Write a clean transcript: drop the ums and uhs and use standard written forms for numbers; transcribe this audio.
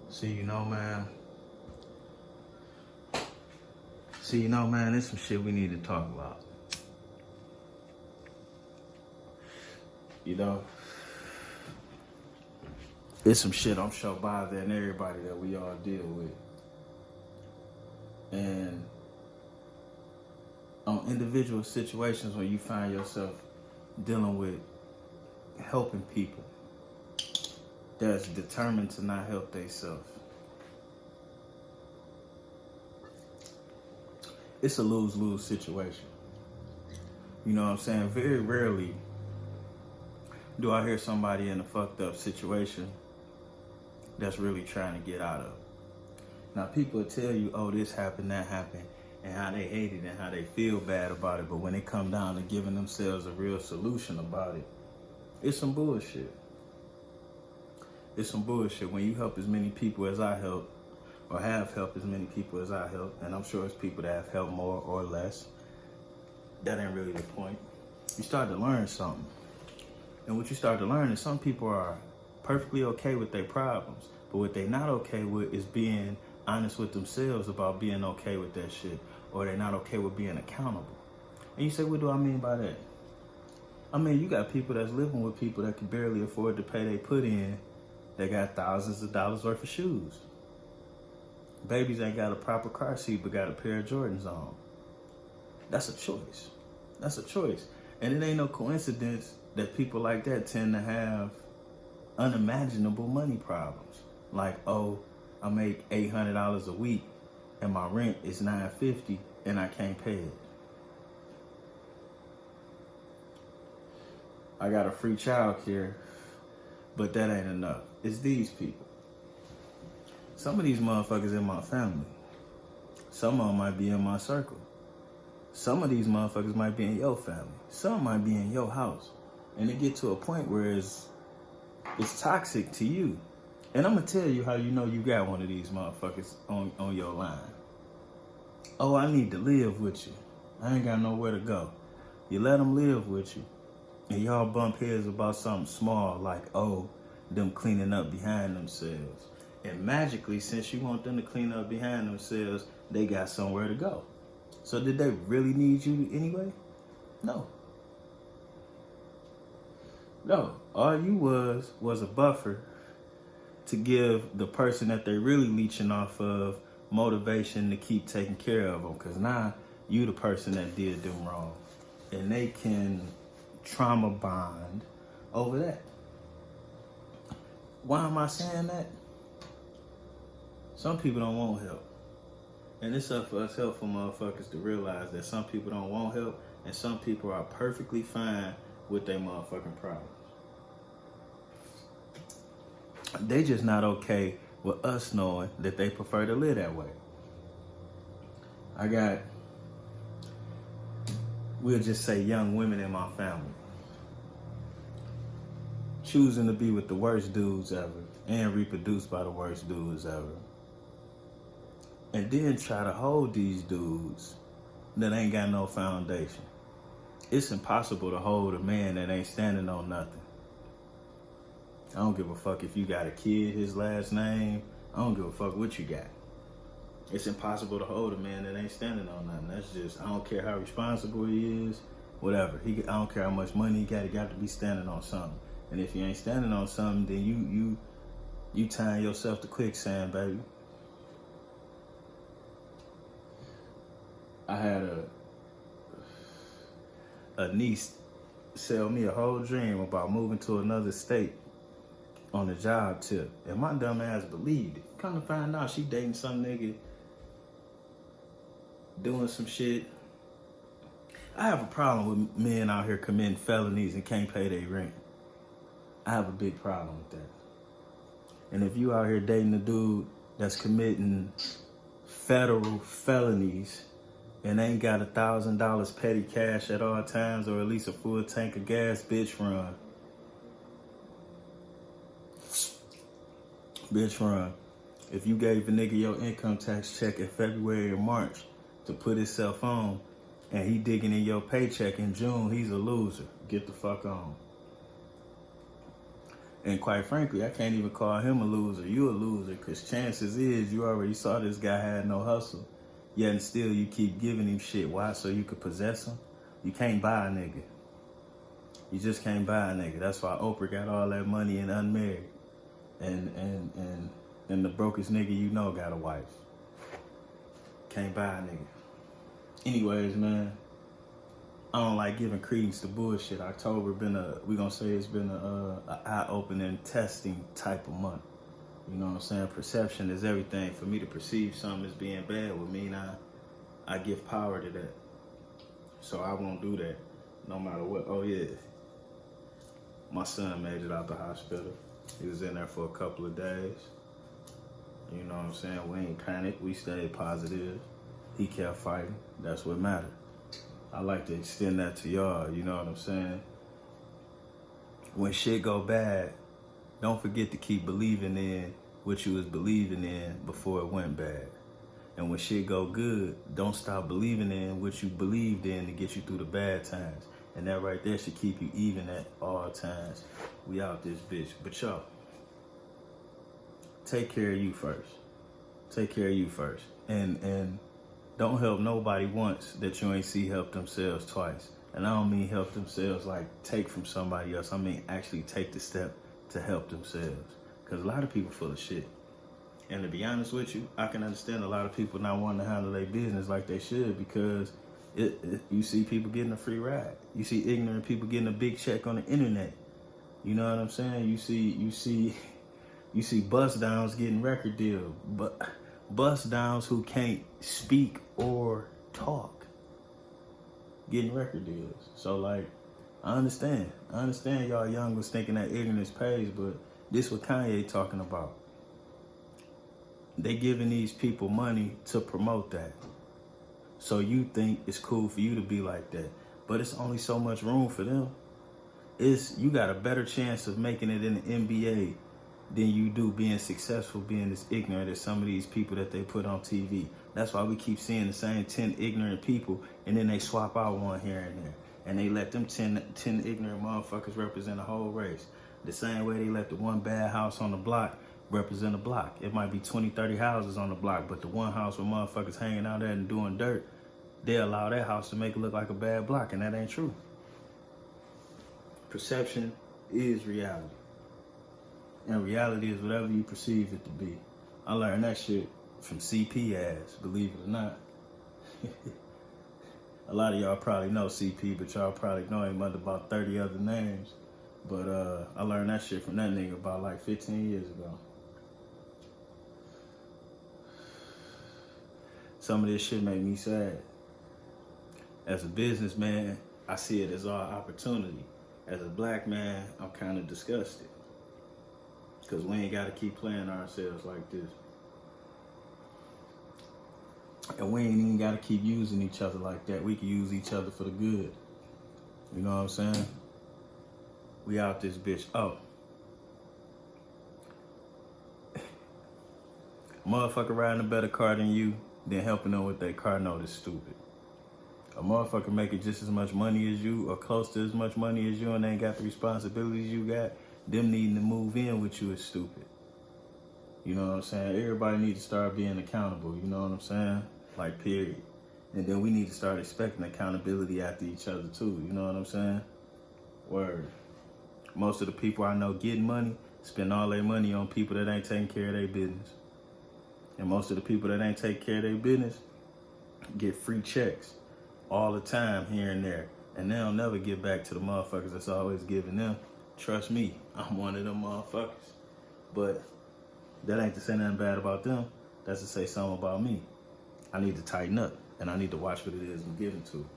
See, man. There's some shit we need to talk about. You know, it's some shit I'm sure bothering everybody that we all deal with. And on individual situations where you find yourself dealing with helping people that's determined to not help themselves. It's a lose-lose situation. You know what I'm saying? Very rarely do I hear somebody in a fucked up situation that's really trying to get out of. Now, people tell you, oh, this happened, that happened, and how they hate it and how they feel bad about it. But when it come down to giving themselves a real solution about it, it's some bullshit. It's some bullshit. When you help as many people as I help, or have helped as many people as I help, and I'm sure it's people that have helped more or less, that ain't really the point. You start to learn something. And what you start to learn is some people are perfectly okay with their problems, but what they're not okay with is being honest with themselves about being okay with that shit, or they're not okay with being accountable. And you say, what do I mean by that? I mean, you got people that's living with people that can barely afford to pay they put in. They got thousands of dollars worth of shoes. Babies ain't got a proper car seat but got a pair of Jordans on. That's a choice. That's a choice. And it ain't no coincidence that people like that tend to have unimaginable money problems. Like, oh, I make $800 a week and my rent is $950 and I can't pay it. I got a free child care, but that ain't enough. It's these people. Some of these motherfuckers in my family. Some of them might be in my circle. Some of these motherfuckers might be in your family. Some might be in your house. And it get to a point where it's toxic to you. And I'm going to tell you how you know you got one of these motherfuckers on your line. Oh, I need to live with you. I ain't got nowhere to go. You let them live with you. And y'all bump heads about something small like, oh, them cleaning up behind themselves. And magically, since you want them to clean up behind themselves, they got somewhere to go. So did they really need you anyway? No. No. All you was a buffer to give the person that they really leeching off of motivation to keep taking care of them. Because now you the person that did them wrong. And they can trauma bond over that. Why am I saying that? Some people don't want help. And it's up for us helpful motherfuckers to realize that some people don't want help and some people are perfectly fine with their motherfucking problems. They just not okay with us knowing that they prefer to live that way. I got, we'll just say young women in my family choosing to be with the worst dudes ever and reproduce by the worst dudes ever. And then try to hold these dudes that ain't got no foundation. It's impossible to hold a man that ain't standing on nothing. I don't give a fuck if you got a kid, his last name. I don't give a fuck what you got. It's impossible to hold a man that ain't standing on nothing. That's just, I don't care how responsible he is, whatever. I don't care how much money he got to be standing on something. And if you ain't standing on something, then you tying yourself to quicksand, baby. I had a niece sell me a whole dream about moving to another state on a job tip. And my dumb ass believed it. Come to find out she dating some nigga doing some shit. I have a problem with men out here committing felonies and can't pay their rent. I have a big problem with that. And if you out here dating a dude that's committing federal felonies and ain't got $1,000 petty cash at all times, or at least a full tank of gas, bitch run. Bitch run. If you gave a nigga your income tax check in February or March to put himself on, and he digging in your paycheck in June, he's a loser. Get the fuck on. And quite frankly, I can't even call him a loser. You a loser, because chances is you already saw this guy had no hustle. Yet and still you keep giving him shit. Why? So you could possess him? You can't buy a nigga. You just can't buy a nigga. That's why Oprah got all that money and unmarried. And the brokest nigga you know got a wife. Can't buy a nigga. Anyways, man, I don't like giving credence to bullshit. October it's been a eye-opening testing type of month. You know what I'm saying? Perception is everything. For me to perceive something as being bad would mean I give power to that. So I won't do that no matter what. Oh yeah, my son made it out the hospital. He was in there for a couple of days. You know what I'm saying? We ain't panicked. We stayed positive. He kept fighting. That's what mattered. I like to extend that to y'all. You know what I'm saying? When shit go bad, don't forget to keep believing in what you was believing in before it went bad. And when shit go good, don't stop believing in what you believed in to get you through the bad times. And that right there should keep you even at all times. We out this bitch. But y'all, take care of you first. Take care of you first. And don't help nobody once that you ain't see help themselves twice. And I don't mean help themselves like take from somebody else. I mean actually take the step to help themselves. Because a lot of people full of shit. And to be honest with you, I can understand a lot of people not wanting to handle their business like they should, because you see people getting a free ride. You see ignorant people getting a big check on the internet. You know what I'm saying? You see bust downs getting record deals, but bust downs who can't speak or talk getting record deals. So like, I understand y'all young was thinking that ignorance pays, but this what Kanye talking about. They giving these people money to promote that. So you think it's cool for you to be like that, but it's only so much room for them. You got a better chance of making it in the NBA than you do being successful, being as ignorant as some of these people that they put on TV. That's why we keep seeing the same 10 ignorant people, and then they swap out one here and there. And they let them 10 ignorant motherfuckers represent a whole race. The same way they let the one bad house on the block represent a block. It might be 20, 30 houses on the block, but the one house where motherfuckers hanging out there and doing dirt, they allow that house to make it look like a bad block, and that ain't true. Perception is reality. And reality is whatever you perceive it to be. I learned that shit from CP ass, believe it or not. A lot of y'all probably know CP, but y'all probably know him under about 30 other names. But I learned that shit from that nigga about like 15 years ago. Some of this shit make me sad. As a businessman, I see it as all opportunity. As a black man, I'm kind of disgusted. Because we ain't got to keep playing ourselves like this. And we ain't even got to keep using each other like that. We can use each other for the good. You know what I'm saying? We out this bitch. Oh. A motherfucker riding a better car than you, then helping them with their car note is stupid. A motherfucker making just as much money as you or close to as much money as you and they ain't got the responsibilities you got, them needing to move in with you is stupid. You know what I'm saying? Everybody needs to start being accountable, you know what I'm saying? Like, period. And then we need to start expecting accountability after each other too, you know what I'm saying? Word. Most of the people I know getting money spend all their money on people that ain't taking care of their business. And most of the people that ain't taking care of their business get free checks all the time here and there. And they'll never get back to the motherfuckers that's always giving them. Trust me, I'm one of them motherfuckers. But that ain't to say nothing bad about them. That's to say something about me. I need to tighten up, and I need to watch what it is I'm giving to.